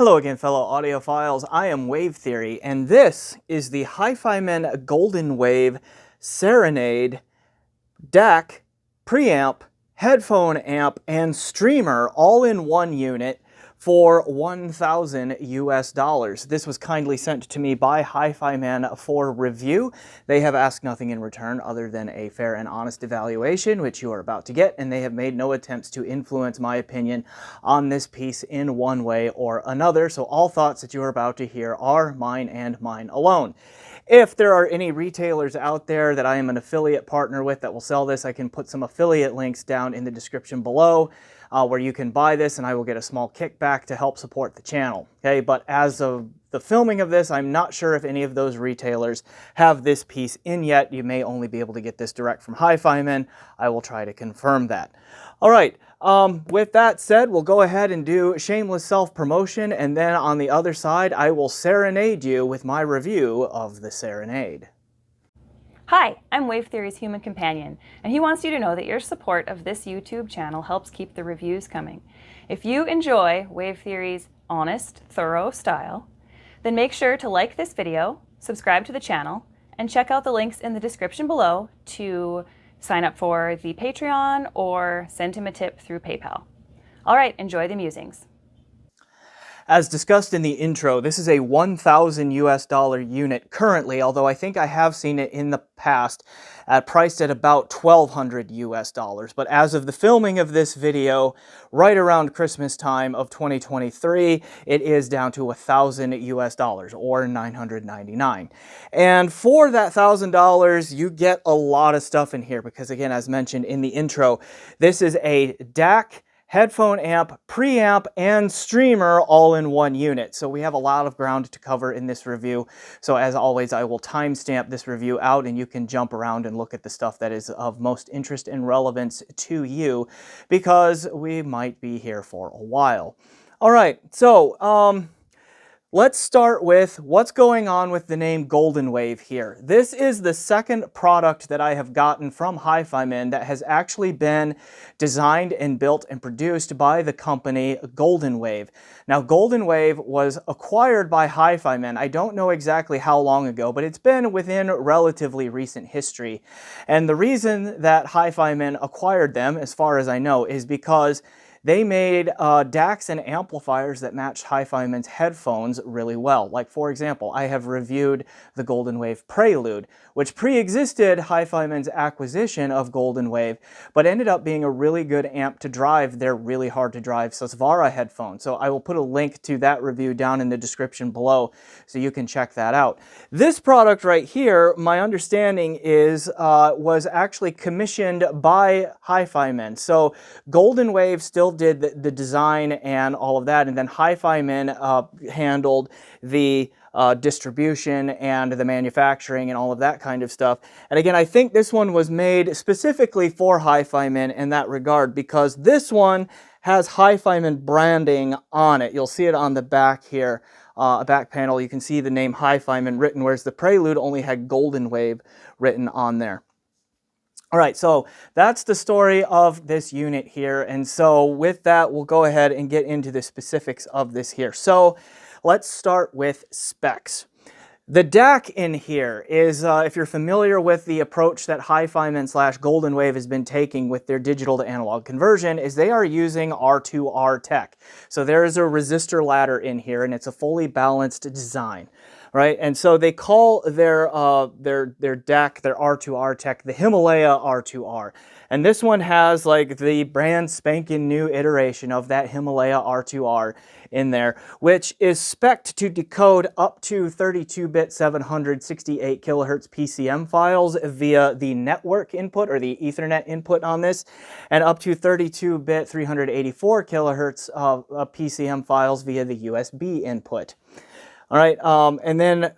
Hello again, fellow audiophiles. I am Wave Theory, and this is the HiFiMan Goldenwave Serenade DAC, preamp, headphone amp, and streamer all in one unit for $1,000 US. This was kindly sent to me by HiFiMan for review. They have asked nothing in return other than a fair and honest evaluation, which you are about to get, and they have made no attempts to influence my opinion on this piece in one way or another, so all thoughts that you are about to hear are mine and mine alone. If there are any retailers out there that I am an affiliate partner with that will sell this, I can put some affiliate links down in the description below where you can buy this, and I will get a small kickback to help support the channel. Okay, but as of the filming of this, I'm not sure if any of those retailers have this piece in yet. You may only be able to get this direct from HiFiMan. I will try to confirm that. All right, with that said, we'll go ahead and do shameless self-promotion, and then on the other side, I will serenade you with my review of the Serenade. Hi, I'm Wave Theory's human companion, and he wants you to know that your support of this YouTube channel helps keep the reviews coming. If you enjoy Wave Theory's honest, thorough style, then make sure to like this video, subscribe to the channel, and check out the links in the description below to sign up for the Patreon or send him a tip through PayPal. All right, enjoy the musings. As discussed in the intro, this is a $1,000 US unit currently, although I think I have seen it in the past priced at about $1,200 US. But as of the filming of this video, right around Christmas time of 2023, it is down to $1,000 US or $999. And for that $1,000, you get a lot of stuff in here because, again, as mentioned in the intro, this is a DAC, headphone amp, preamp, and streamer all in one unit. So we have a lot of ground to cover in this review. So as always, I will timestamp this review out and you can jump around and look at the stuff that is of most interest and relevance to you because we might be here for a while. All right, so let's start with what's going on with the name Goldenwave here. This is the second product that I have gotten from HiFiMan that has actually been designed and built and produced by the company Goldenwave. Now, Goldenwave was acquired by HiFiMan. I don't know exactly how long ago, but it's been within relatively recent history. And the reason that HiFiMan acquired them, as far as I know, is because they made DACs and amplifiers that matched HiFiMan's headphones really well. Like, for example, I have reviewed the Goldenwave Prelude, which pre-existed HiFiMan's acquisition of Goldenwave, but ended up being a really good amp to drive their really hard to drive Susvara headphones. So I will put a link to that review down in the description below so you can check that out. This product right here, my understanding is, was actually commissioned by HiFiMan. So Goldenwave still did the design and all of that, and then HiFiMan handled the distribution and the manufacturing and all of that kind of stuff. And again, I think this one was made specifically for HiFiMan in that regard because this one has HiFiMan branding on it. You'll see it on the back here, back panel. You can see the name HiFiMan written, whereas the Prelude only had Goldenwave written on there. All right, so that's the story of this unit here. And so with that, we'll go ahead and get into the specifics of this here. So let's start with specs. The DAC in here is, if you're familiar with the approach that HiFiMan / Goldenwave has been taking with their digital to analog conversion, is they are using R2R tech. So there is a resistor ladder in here, and it's a fully balanced design. Right, and so they call their DAC, their R2R tech, the Himalaya R2R. And this one has like the brand spanking new iteration of that Himalaya R2R in there, which is spec'd to decode up to 32-bit 768 kilohertz PCM files via the network input or the Ethernet input on this, and up to 32-bit 384 kilohertz PCM files via the USB input. All right, and then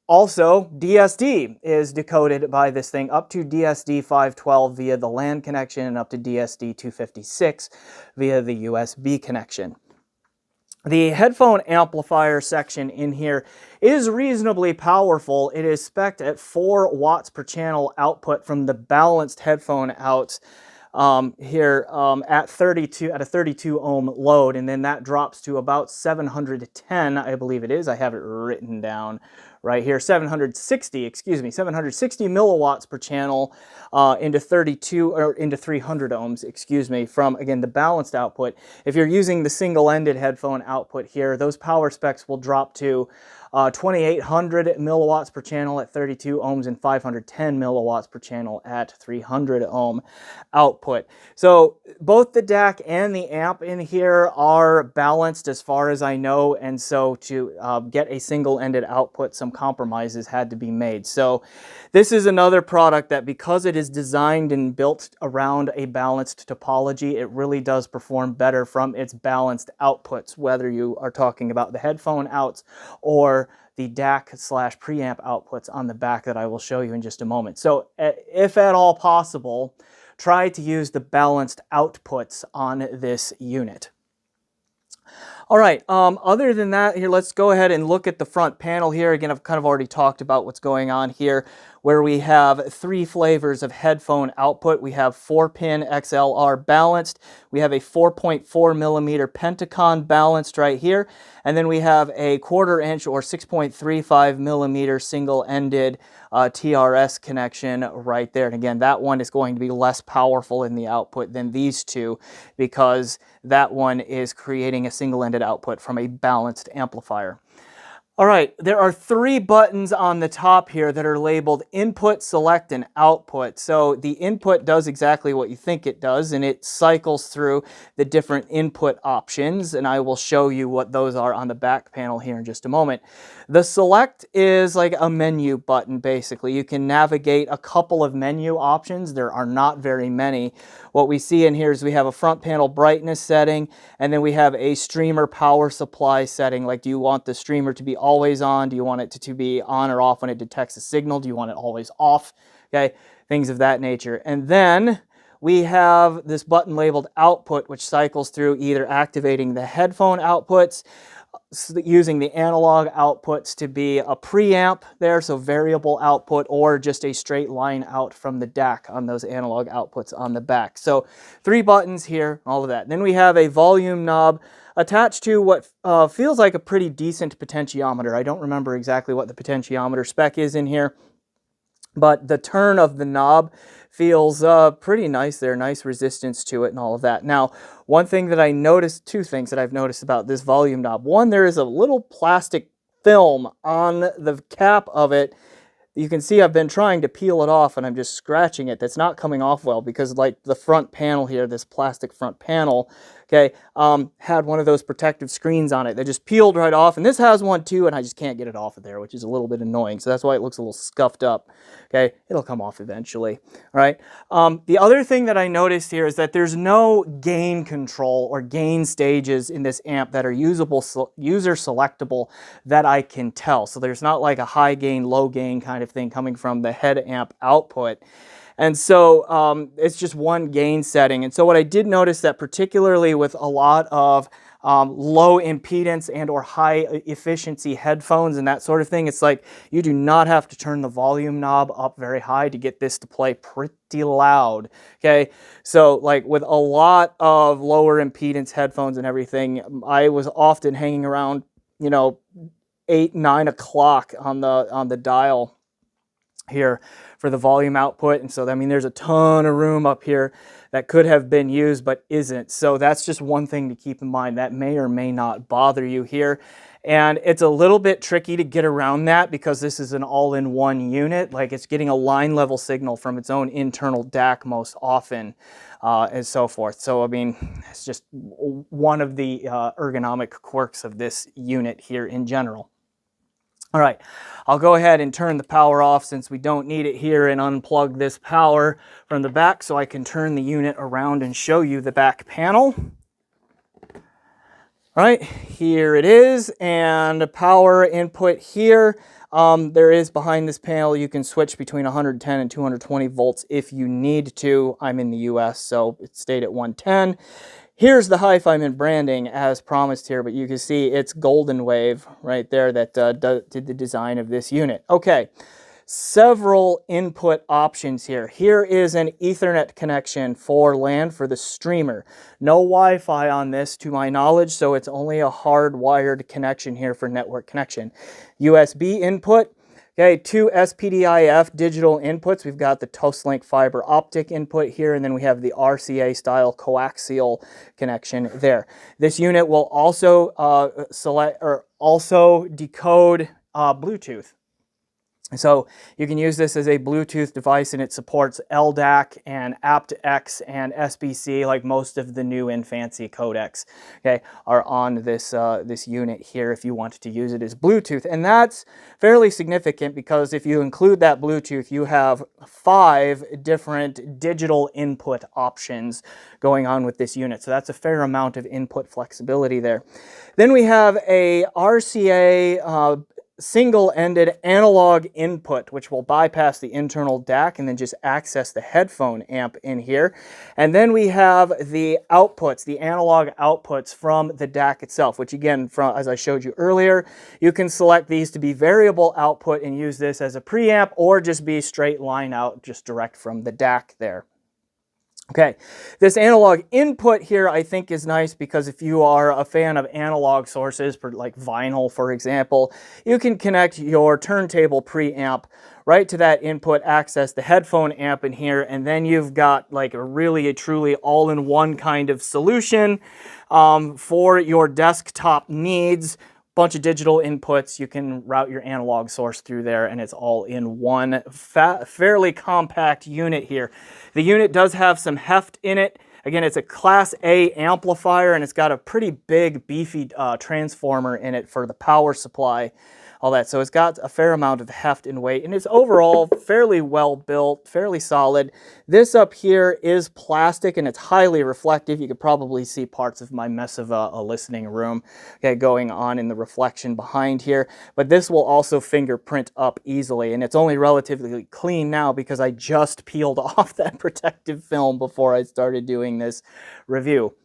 also DSD is decoded by this thing up to DSD 512 via the LAN connection and up to DSD 256 via the USB connection. The headphone amplifier section in here is reasonably powerful. It is spec'd at 4 watts per channel output from the balanced headphone outs at 32 at a 32 ohm load, and then that drops to about 710, I believe it is. I have it written down right here, 760 milliwatts per channel into 32 or into 300 ohms, excuse me, from again the balanced output. If you're using the single-ended headphone output here, those power specs will drop to 2800 milliwatts per channel at 32 ohms and 510 milliwatts per channel at 300 ohm output. So both the DAC and the amp in here are balanced as far as I know, and so to get a single-ended output, some compromises had to be made. So this is another product that, because it is designed and built around a balanced topology, it really does perform better from its balanced outputs, whether you are talking about the headphone outs or the DAC/preamp outputs on the back that I will show you in just a moment. So if at all possible, try to use the balanced outputs on this unit. All right, other than that, here, let's go ahead and look at the front panel here. Again, I've kind of already talked about what's going on here, where we have 3 flavors of headphone output. We have 4-pin XLR balanced, we have a 4.4 millimeter Pentacon balanced right here, and then we have a 1/4 inch or 6.35 millimeter single-ended TRS connection right there. And again, that one is going to be less powerful in the output than these two, because that one is creating a single-ended output from a balanced amplifier. All right, there are 3 buttons on the top here that are labeled input, select, and output. So the input does exactly what you think it does, and it cycles through the different input options, and I will show you what those are on the back panel here in just a moment. The select is like a menu button, basically. You can navigate a couple of menu options. There are not very many. What we see in here is we have a front panel brightness setting, and then we have a streamer power supply setting. Like, do you want the streamer to be always on? Do you want it to be on or off when it detects a signal? Do you want it always off? Okay, things of that nature. And then we have this button labeled output, which cycles through either activating the headphone outputs, using the analog outputs to be a preamp there, so variable output, or just a straight line out from the DAC on those analog outputs on the back. So 3 buttons here, all of that. Then we have a volume knob attached to what feels like a pretty decent potentiometer. I don't remember exactly what the potentiometer spec is in here, but the turn of the knob feels pretty nice there, nice resistance to it and all of that. Now, one thing that I noticed, 2 things that I've noticed about this volume knob. One, there is a little plastic film on the cap of it. You can see I've been trying to peel it off, and I'm just scratching it. That's not coming off well, because like the front panel here, this plastic front panel, okay, had one of those protective screens on it that just peeled right off, and this has one too, and I just can't get it off of there, which is a little bit annoying. So that's why it looks a little scuffed up. Okay, it'll come off eventually. All right. The other thing that I noticed here is that there's no gain control or gain stages in this amp that are user selectable that I can tell. So there's not like a high gain, low gain kind of thing coming from the head amp output. And so it's just one gain setting. And so what I did notice, that particularly with a lot of low impedance and or high efficiency headphones and that sort of thing, it's like you do not have to turn the volume knob up very high to get this to play pretty loud. Okay, so like with a lot of lower impedance headphones and everything, I was often hanging around, you know, 8, 9 o'clock on the dial here for the volume output. And so, I mean, there's a ton of room up here that could have been used but isn't. So that's just one thing to keep in mind. That may or may not bother you here. And it's a little bit tricky to get around that, because this is an all-in-one unit. Like, it's getting a line level signal from its own internal DAC most often, and so forth. So, I mean, it's just one of the ergonomic quirks of this unit here in general. All right, I'll go ahead and turn the power off since we don't need it here, and unplug this power from the back so I can turn the unit around and show you the back panel. All right, here it is, and power input here. There is behind this panel, you can switch between 110 and 220 volts if you need to. I'm in the US, so it stayed at 110. Here's the HiFiMan branding as promised here, but you can see it's Goldenwave right there that did the design of this unit. Okay, several input options here. Here is an Ethernet connection for LAN for the streamer. No Wi-Fi on this to my knowledge, so it's only a hardwired connection here for network connection. USB input. Okay, 2 SPDIF digital inputs. We've got the Toastlink fiber optic input here, and then we have the RCA style coaxial connection there. This unit will also decode Bluetooth. So you can use this as a Bluetooth device, and it supports LDAC and aptX and SBC, like most of the new and fancy codecs, okay, are on this, this unit here if you wanted to use it as Bluetooth. And that's fairly significant because if you include that Bluetooth, you have 5 different digital input options going on with this unit. So that's a fair amount of input flexibility there. Then we have a RCA single-ended analog input, which will bypass the internal DAC and then just access the headphone amp in here. And then we have the outputs, the analog outputs from the DAC itself, which again, as I showed you earlier, you can select these to be variable output and use this as a preamp, or just be straight line out, just direct from the DAC there. Okay, this analog input here I think is nice because if you are a fan of analog sources, for like vinyl for example, you can connect your turntable preamp right to that input, access the headphone amp in here, and then you've got like a truly all-in-one kind of solution for your desktop needs. Bunch of digital inputs, you can route your analog source through there, and it's all in one fairly compact unit here. The unit does have some heft in it. Again, it's a Class A amplifier, and it's got a pretty big, beefy transformer in it for the power supply, all that. So it's got a fair amount of heft and weight, and it's overall fairly well built, fairly solid. This up here is plastic, and it's highly reflective. You could probably see parts of my mess of a listening room, okay, going on in the reflection behind here. But this will also fingerprint up easily, and it's only relatively clean now because I just peeled off that protective film before I started doing this review.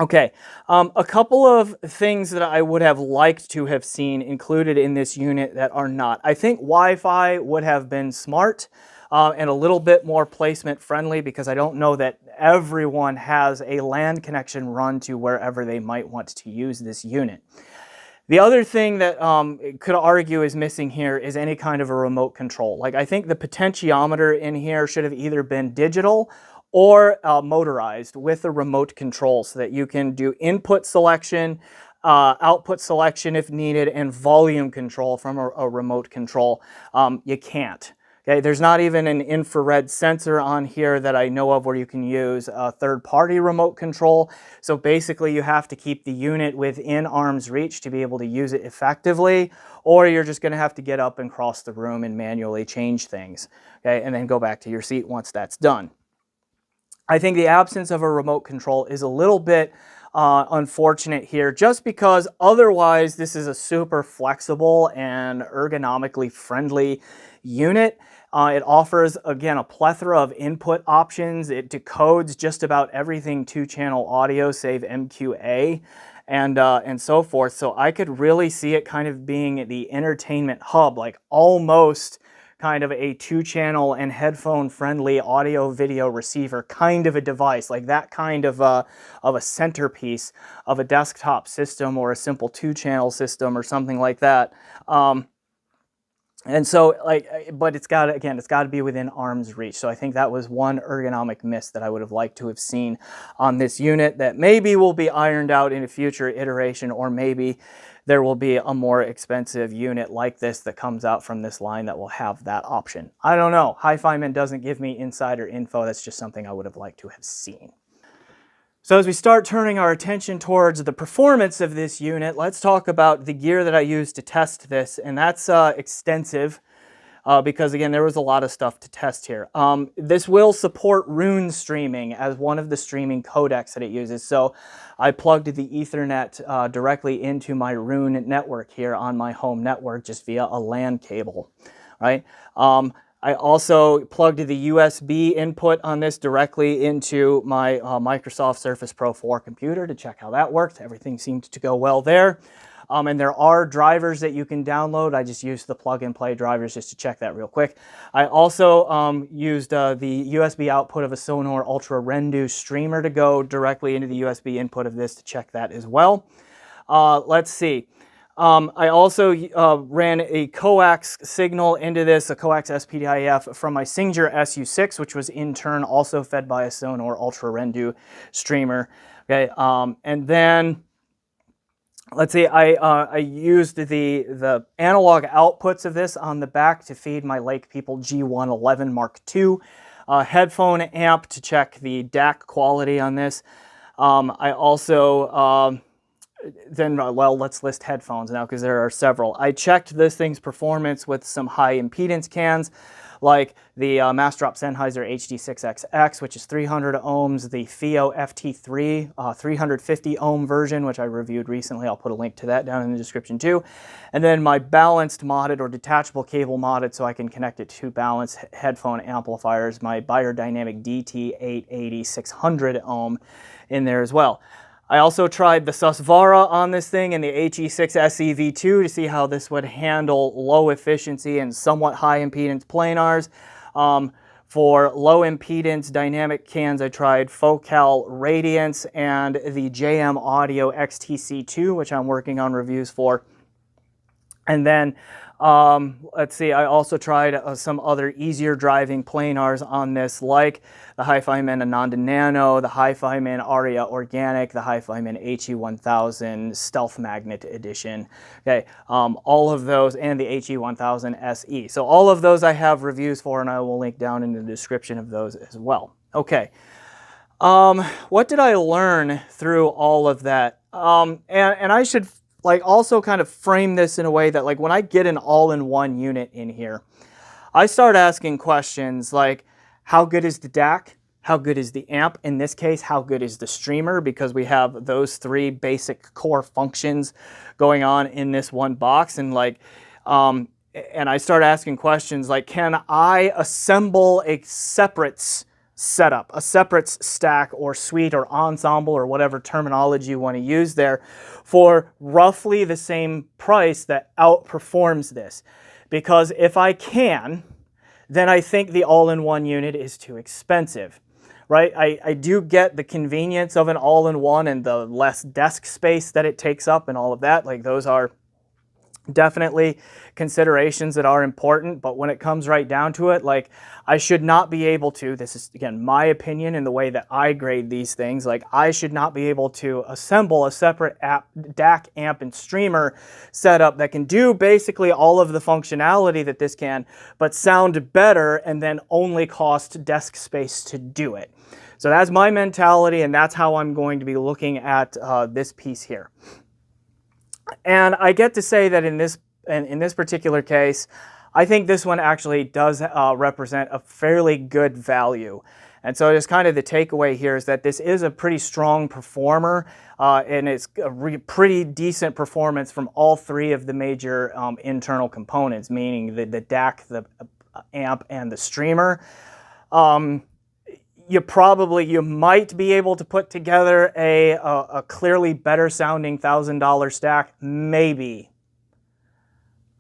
Okay, a couple of things that I would have liked to have seen included in this unit that are not. I think Wi-Fi would have been smart and a little bit more placement friendly, because I don't know that everyone has a LAN connection run to wherever they might want to use this unit. The other thing that could argue is missing here is any kind of a remote control. Like, I think the potentiometer in here should have either been digital or motorized with a remote control, so that you can do input selection, output selection if needed, and volume control from a remote control. You can't. Okay, there's not even an infrared sensor on here that I know of where you can use a third-party remote control. So basically you have to keep the unit within arm's reach to be able to use it effectively, or you're just going to have to get up and cross the room and manually change things, okay, and then go back to your seat once that's done. I think the absence of a remote control is a little bit unfortunate here, just because otherwise this is a super flexible and ergonomically friendly unit. It offers, again, a plethora of input options. It decodes just about everything 2-channel audio, save MQA, and so forth. So I could really see it kind of being the entertainment hub, like almost kind of a 2-channel and headphone-friendly audio-video receiver kind of a device, like that kind of a centerpiece of a desktop system or a simple 2-channel system or something like that. And so, like, but it's got to, again, it's got to be within arm's reach. So I think that was one ergonomic miss that I would have liked to have seen on this unit that maybe will be ironed out in a future iteration, or maybe there will be a more expensive unit like this that comes out from this line that will have that option. I don't know. HiFiMan doesn't give me insider info. That's just something I would have liked to have seen. So as we start turning our attention towards the performance of this unit, let's talk about the gear that I used to test this, and that's extensive because, again, there was a lot of stuff to test here. This will support Roon streaming as one of the streaming codecs that it uses, so I plugged the Ethernet directly into my Roon network here on my home network just via a LAN cable, right? I also plugged the USB input on this directly into my Microsoft Surface Pro 4 computer to check how that worked. Everything seemed to go well there. And there are drivers that you can download. I just used the plug-and-play drivers just to check that real quick. I also used the USB output of a Sonor Ultra Rendu streamer to go directly into the USB input of this to check that as well. Let's see. I also ran a coax signal into this, a coax SPDIF from my Singer SU6, which was in turn also fed by a Sonor Ultra Rendu streamer. Okay, and then let's see, I used the analog outputs of this on the back to feed my Lake People G111 Mark II headphone amp to check the DAC quality on this. I also well, let's list headphones now because there are several. I checked this thing's performance with some high impedance cans, like the Massdrop Sennheiser HD6XX, which is 300 ohms, the FIO FT3 350 ohm version, which I reviewed recently. I'll put a link to that down in the description too. And then my balanced modded or detachable cable modded so I can connect it to balanced headphone amplifiers, my Beyerdynamic DT880 600 ohm in there as well. I also tried the Susvara on this thing and the HE6SE V2 to see how this would handle low efficiency and somewhat high impedance planars. For low impedance dynamic cans, I tried Focal Radiance and the JM Audio XTC2, which I'm working on reviews for. And then, let's see, I also tried some other easier driving planars on this, like the HiFiMan Ananda Nano, the HiFiMan Aria Organic, the HiFiMan HE1000 Stealth Magnet Edition. Okay, all of those, and the HE1000 SE. So all of those I have reviews for, and I will link down in the description of those as well. Okay, what did I learn through all of that? And I should also kind of frame this in a way that when I get an all-in-one unit in here, I start asking questions like, how good is the DAC? How good is the amp? In this case, how good is the streamer? Because we have those three basic core functions going on in this one box. And and I start asking questions like, can I assemble a separate setup, a separate stack or suite or ensemble or whatever terminology you want to use there for roughly the same price that outperforms this? Because if I can, then I think the all-in-one unit is too expensive, right? I do get the convenience of an all-in-one and the less desk space that it takes up and all of that. Those are definitely considerations that are important, but when it comes right down to it, I should not be able to, this is again my opinion and the way that I grade these things, I should not be able to assemble a separate DAC amp and streamer setup that can do basically all of the functionality that this can, but sound better and then only cost desk space to do it. So that's my mentality, and that's how I'm going to be looking at this piece here. And I get to say that in this particular case, I think this one actually does represent a fairly good value. And so just kind of the takeaway here is that this is a pretty strong performer, and it's a pretty decent performance from all three of the major internal components, meaning the DAC, the amp, and the streamer. You might be able to put together a clearly better sounding $1,000 stack, maybe.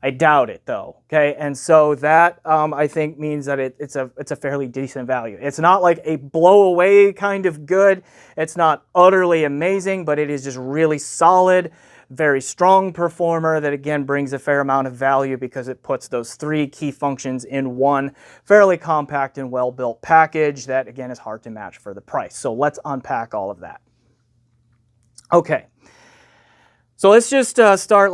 I doubt it though, okay? And so that I think means that it's a fairly decent value. It's not like a blow away kind of good. It's not utterly amazing, but it is just really solid, very strong performer that again brings a fair amount of value because it puts those three key functions in one fairly compact and well-built package that again is hard to match for the price. So let's unpack all of that. Okay, so let's just start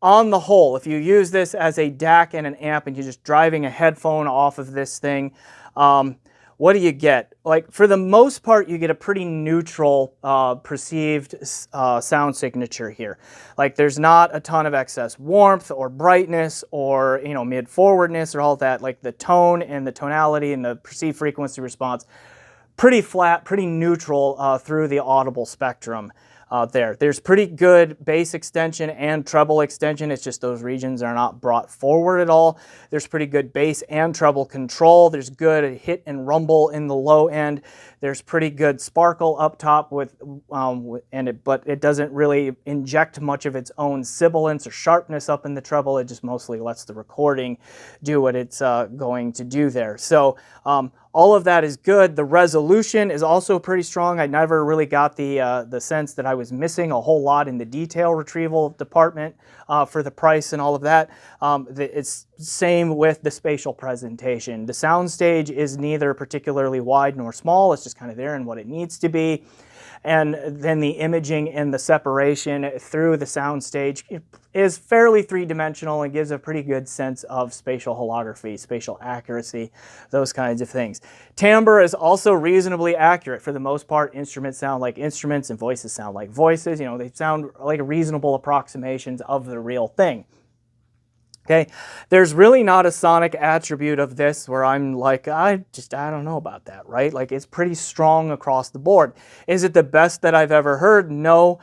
on the whole. If you use this as a DAC and an amp and you're just driving a headphone off of this thing, what do you get? For the most part, you get a pretty neutral perceived sound signature here. There's not a ton of excess warmth or brightness or mid-forwardness or all that. The tone and the tonality and the perceived frequency response, pretty flat, pretty neutral through the audible spectrum. There's pretty good bass extension and treble extension. It's just those regions are not brought forward at all. There's pretty good bass and treble control. There's good hit and rumble in the low end. There's pretty good sparkle up top but it doesn't really inject much of its own sibilance or sharpness up in the treble. It just mostly lets the recording do what it's going to do there. So all of that is good. The resolution is also pretty strong. I never really got the sense that I was missing a whole lot in the detail retrieval department for the price and all of that. It's same with the spatial presentation. The soundstage is neither particularly wide nor small. It's just kind of there and what it needs to be. And then the imaging and the separation through the soundstage is fairly three-dimensional and gives a pretty good sense of spatial holography, spatial accuracy, those kinds of things. Timbre is also reasonably accurate. For the most part, instruments sound like instruments and voices sound like voices. You know, they sound like reasonable approximations of the real thing. Okay, there's really not a sonic attribute of this where I'm like, I don't know about that, right? Like, it's pretty strong across the board. Is it the best that I've ever heard? No.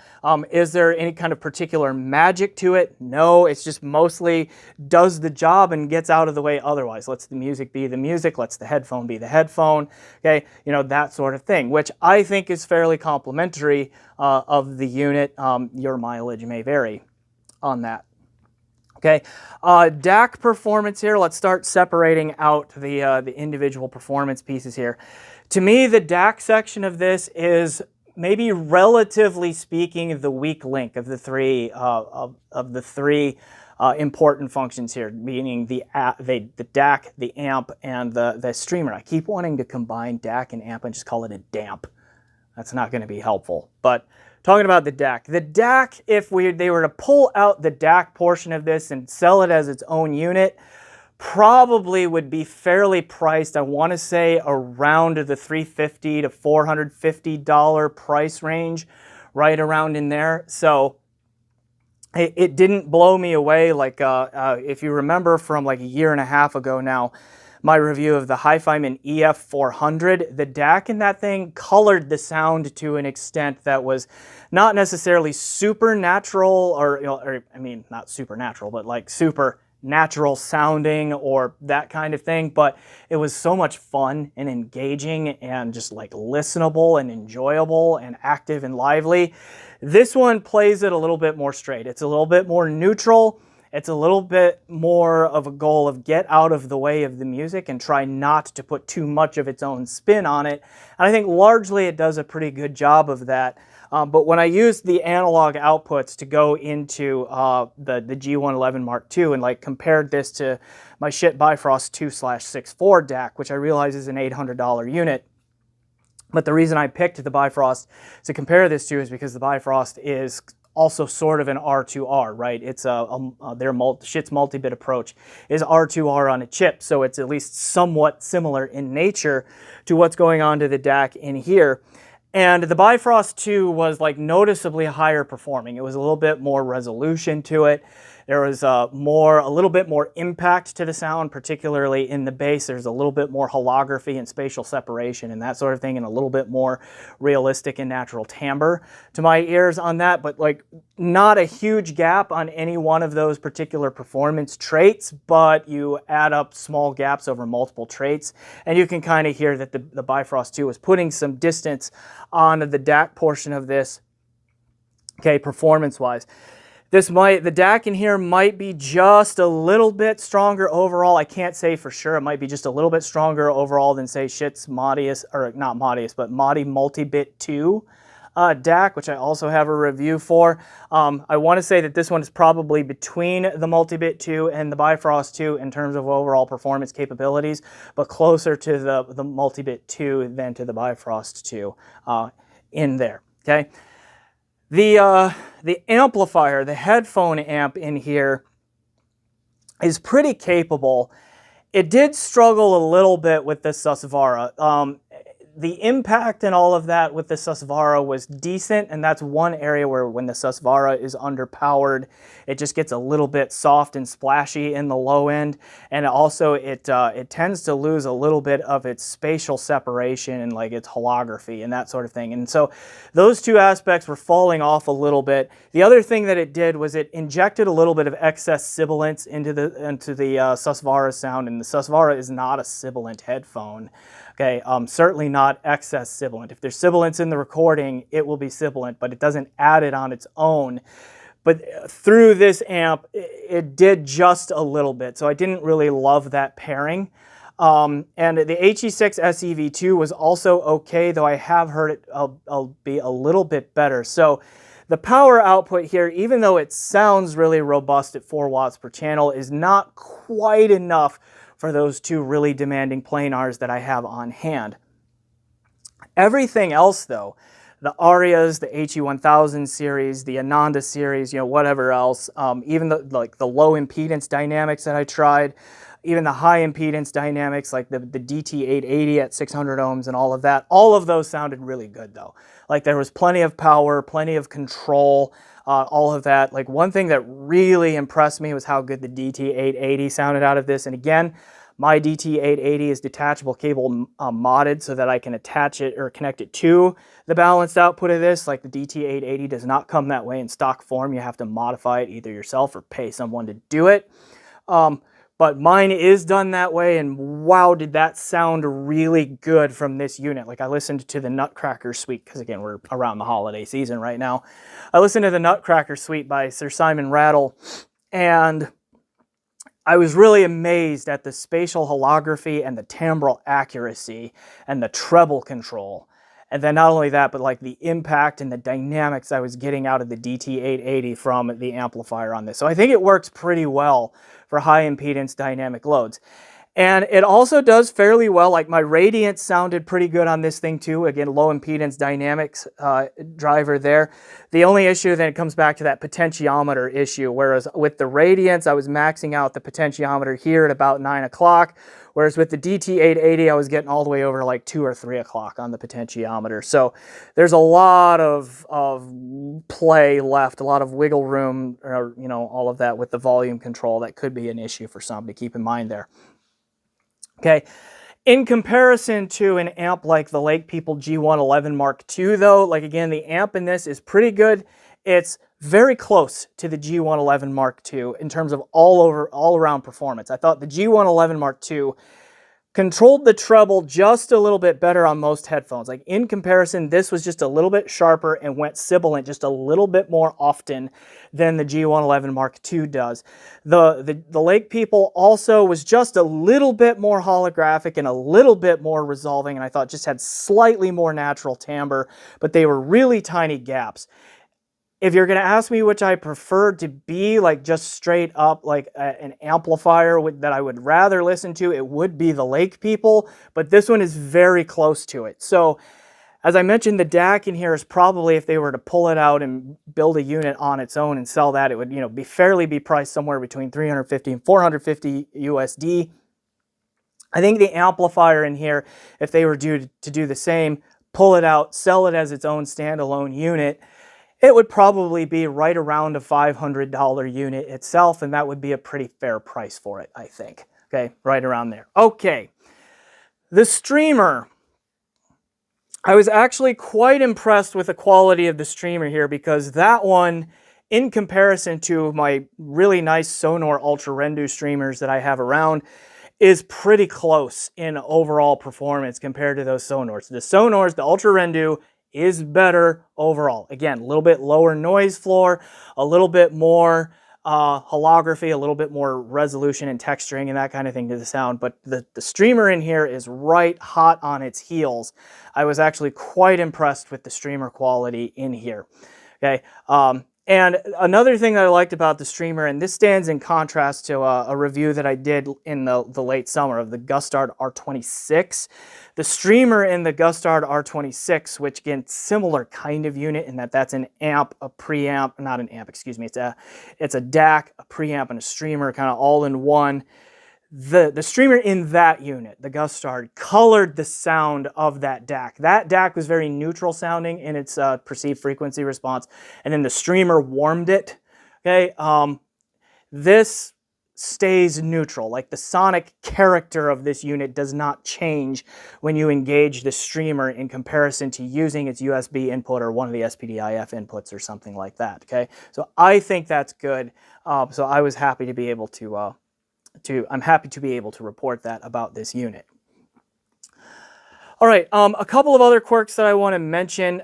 Is there any kind of particular magic to it? No, it's just mostly does the job and gets out of the way otherwise. Lets the music be the music, lets the headphone be the headphone, okay? You know, that sort of thing, which I think is fairly complimentary of the unit. Your mileage may vary on that. Okay, DAC performance here. Let's start separating out the individual performance pieces here. To me, the DAC section of this is maybe relatively speaking the weak link of the three important functions here, meaning the DAC, the amp, and the streamer. I keep wanting to combine DAC and amp and just call it a DAMP. That's not going to be helpful, but. Talking about the DAC. The DAC, if they were to pull out the DAC portion of this and sell it as its own unit, probably would be fairly priced. I want to say around the $350 to $450 price range, right around in there. So it didn't blow me away. Like if you remember from like a year and a half ago now, my review of the HiFiMan EF400, the DAC in that thing colored the sound to an extent that was not necessarily supernatural, or I mean, not supernatural, but like super natural sounding or that kind of thing, but it was so much fun and engaging and just like listenable and enjoyable and active and lively. This one plays it a little bit more straight. It's a little bit more neutral. It's a little bit more of a goal of get out of the way of the music and try not to put too much of its own spin on it. And I think largely it does a pretty good job of that. But when I used the analog outputs to go into the G111 Mark II and like compared this to my shit Bifrost 2/64 DAC, which I realize is an $800 unit. But the reason I picked the Bifrost to compare this to is because the Bifrost is also sort of an R2R, right? It's their shit's multi-bit approach is R2R on a chip, so it's at least somewhat similar in nature to what's going on to the DAC in here. And the Bifrost 2 was like noticeably higher performing. It was a little bit more resolution to it. There was a little bit more impact to the sound, particularly in the bass. There's a little bit more holography and spatial separation and that sort of thing, and a little bit more realistic and natural timbre to my ears on that, but like not a huge gap on any one of those particular performance traits, but you add up small gaps over multiple traits, and you can kind of hear that the Bifrost 2 was putting some distance on the DAC portion of this, okay, performance-wise. The DAC in here might be just a little bit stronger overall. I can't say for sure. It might be just a little bit stronger overall than, say, Schiit's Modius, or not Modius, but Modi Multibit 2 DAC, which I also have a review for. I want to say that this one is probably between the Multibit 2 and the Bifrost 2 in terms of overall performance capabilities, but closer to the Multibit 2 than to the Bifrost 2 in there, okay? The amplifier, the headphone amp in here is pretty capable. It did struggle a little bit with the Susvara. the impact and all of that with the Susvara was decent, and that's one area where when the Susvara is underpowered, it just gets a little bit soft and splashy in the low end, and also it tends to lose a little bit of its spatial separation and like its holography and that sort of thing. And so those two aspects were falling off a little bit. The other thing that it did was it injected a little bit of excess sibilance into the Susvara sound, and the Susvara is not a sibilant headphone. Okay, certainly not excess sibilant. If there's sibilance in the recording, it will be sibilant, but it doesn't add it on its own. But through this amp, it did just a little bit, so I didn't really love that pairing. And the HE6 SEV2 was also okay, though I have heard it will be a little bit better. So the power output here, even though it sounds really robust at 4 watts per channel, is not quite enough for those two really demanding planars that I have on hand. Everything else though, the Arias, the HE1000 series, the Ananda series, you know, whatever else, even the low impedance dynamics that I tried, even the high impedance dynamics like the DT880 at 600 ohms and all of those sounded really good though. Like there was plenty of power, plenty of control, all of that. Like one thing that really impressed me was how good the DT880 sounded out of this. And again, my DT880 is detachable cable modded so that I can attach it or connect it to the balanced output of this. Like the DT880 does not come that way in stock form. You have to modify it either yourself or pay someone to do it. But mine is done that way, and wow, did that sound really good from this unit. Like I listened to the Nutcracker Suite, because again, we're around the holiday season right now. I listened to the Nutcracker Suite by Sir Simon Rattle, and I was really amazed at the spatial holography and the timbral accuracy and the treble control. And then not only that, but like the impact and the dynamics I was getting out of the DT880 from the amplifier on this. So I think it works pretty well for high impedance dynamic loads. And it also does fairly well. Like my Radiant sounded pretty good on this thing too. Again, low impedance dynamics driver there. The only issue then it comes back to that potentiometer issue. Whereas with the Radiance, I was maxing out the potentiometer here at about 9 o'clock. Whereas with the DT880, I was getting all the way over to like 2 or 3 o'clock on the potentiometer. So there's a lot of play left, a lot of wiggle room, or, you know, all of that with the volume control. That could be an issue for some to keep in mind there. Okay, in comparison to an amp like the Lake People G111 Mark II though, like again, the amp in this is pretty good. It's very close to the G111 Mark II in terms of all around performance. I thought the G111 Mark II controlled the treble just a little bit better on most headphones. Like in comparison, this was just a little bit sharper and went sibilant just a little bit more often than the G111 Mark II does. The Lake People also was just a little bit more holographic and a little bit more resolving, and I thought just had slightly more natural timbre, but they were really tiny gaps. If you're going to ask me which I prefer to be, like just straight up like an amplifier that I would rather listen to, it would be the Lake People, but this one is very close to it. So as I mentioned, the DAC in here is probably, if they were to pull it out and build a unit on its own and sell that, it would, you know, be priced somewhere between 350 and 450 USD. I think the amplifier in here, if they were to do the same, pull it out, sell it as its own standalone unit, it would probably be right around a $500 unit itself, and that would be a pretty fair price for it, I think. Okay, right around there. Okay, the streamer. I was actually quite impressed with the quality of the streamer here, because that one, in comparison to my really nice Sonor Ultra Rendu streamers that I have around, is pretty close in overall performance compared to those Sonors. The Sonors, the Ultra Rendu, is better overall. Again, a little bit lower noise floor, a little bit more holography, a little bit more resolution and texturing and that kind of thing to the sound, but the streamer in here is right hot on its heels. I was actually quite impressed with the streamer quality in here. Okay, and another thing that I liked about the streamer, and this stands in contrast to a review that I did in the late summer of the Gustard R26. The streamer in the Gustard R26, which again, similar kind of unit in that that's an amp, a preamp, not an amp, excuse me, it's a DAC, a preamp, and a streamer kind of all in one. the streamer in that unit, the Gustard, colored the sound of that DAC. That DAC was very neutral sounding in its perceived frequency response, and then the streamer warmed it. Okay, this stays neutral. Like the sonic character of this unit does not change when you engage the streamer in comparison to using its USB input or one of the SPDIF inputs or something like that. Okay, so I think that's good. So I was happy to be able to. I'm happy to be able to report that about this unit. All right, a couple of other quirks that I want to mention.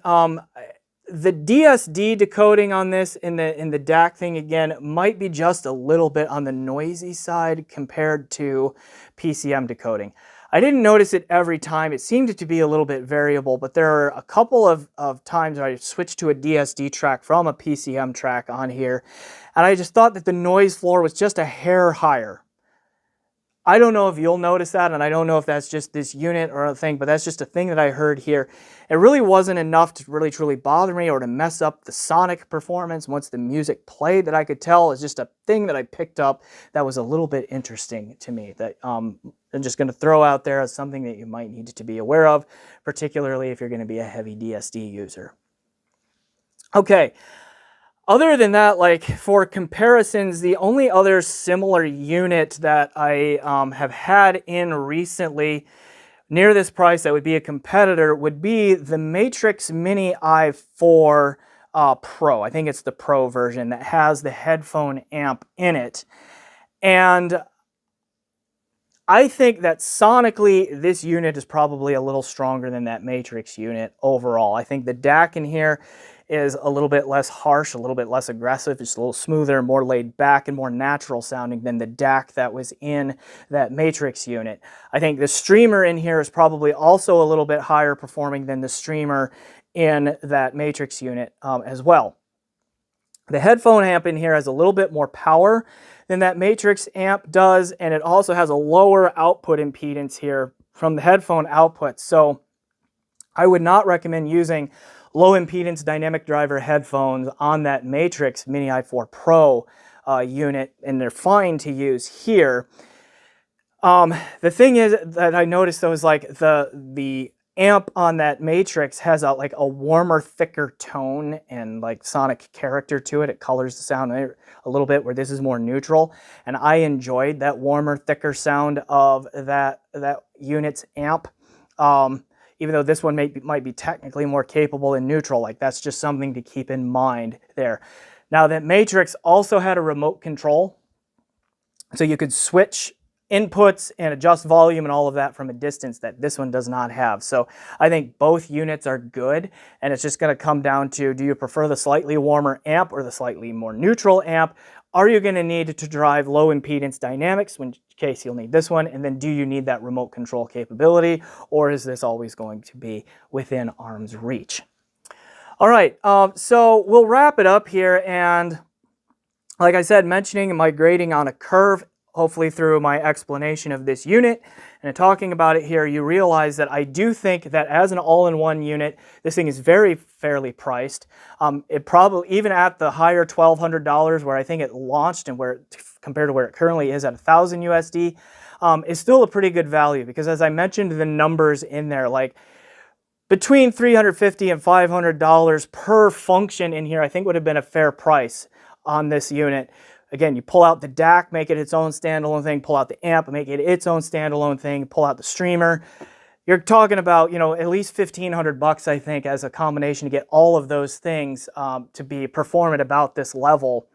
The DSD decoding on this in the DAC thing, again, might be just a little bit on the noisy side compared to PCM decoding. I didn't notice it every time. It seemed to be a little bit variable, but there are a couple of times where I switched to a DSD track from a PCM track on here, and I just thought that the noise floor was just a hair higher. I don't know if you'll notice that, and I don't know if that's just this unit or a thing, but that's just a thing that I heard here. It really wasn't enough to really truly bother me or to mess up the sonic performance once the music played. That I could tell is just a thing that I picked up that was a little bit interesting to me, that I'm just going to throw out there as something that you might need to be aware of, particularly if you're going to be a heavy DSD user. Okay. Other than that, like for comparisons, the only other similar unit that I have had in recently near this price that would be a competitor would be the Matrix Mini i4 Pro. I think it's the Pro version that has the headphone amp in it. And I think that sonically, this unit is probably a little stronger than that Matrix unit overall. I think the DAC in here is a little bit less harsh, a little bit less aggressive, just a little smoother, more laid back, and more natural sounding than the DAC that was in that Matrix unit. I think the streamer in here is probably also a little bit higher performing than the streamer in that Matrix unit as well. The headphone amp in here has a little bit more power than that Matrix amp does, and it also has a lower output impedance here from the headphone output. So I would not recommend using low impedance dynamic driver headphones on that Matrix Mini i4 Pro unit, and they're fine to use here. The thing is that I noticed though is like the amp on that Matrix has like a warmer, thicker tone and like sonic character to it. It colors the sound a little bit, where this is more neutral. And I enjoyed that warmer, thicker sound of that unit's amp. Even though this one might be technically more capable in neutral, like that's just something to keep in mind there. Now that Matrix also had a remote control, so you could switch inputs and adjust volume and all of that from a distance that this one does not have. So I think both units are good, and it's just going to come down to, do you prefer the slightly warmer amp or the slightly more neutral amp? Are you going to need to drive low impedance dynamics, in case you'll need this one? And then do you need that remote control capability, or is this always going to be within arm's reach? All right, so we'll wrap it up here. And like I said, mentioning my grading on a curve, hopefully through my explanation of this unit and talking about it here, you realize that I do think that as an all-in-one unit, this thing is very fairly priced. It probably, even at the higher $1,200 where I think it launched and where compared to where it currently is at $1,000 USD, is still a pretty good value, because as I mentioned, the numbers in there, like between $350 and $500 per function in here, I think would have been a fair price on this unit. Again, you pull out the DAC, make it its own standalone thing, pull out the amp, make it its own standalone thing, pull out the streamer. You're talking about, at least $1,500, I think, as a combination to get all of those things to be perform at about this level.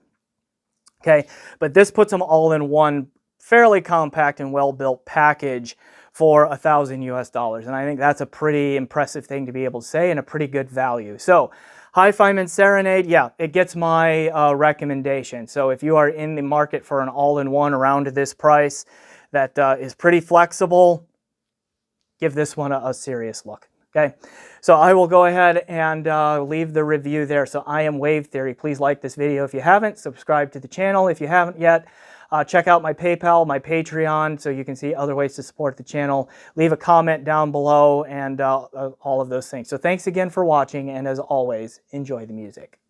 Okay, but this puts them all in one fairly compact and well-built package for $1,000 US, and I think that's a pretty impressive thing to be able to say, and a pretty good value. So HiFiMan Serenade, yeah, it gets my recommendation. So if you are in the market for an all-in-one around this price that is pretty flexible, give this one a serious look. Okay, so I will go ahead and leave the review there. So I am Wave Theory. Please like this video if you haven't. Subscribe to the channel if you haven't yet. Check out my PayPal, my Patreon, so you can see other ways to support the channel. Leave a comment down below, and all of those things. So thanks again for watching, and as always, enjoy the music.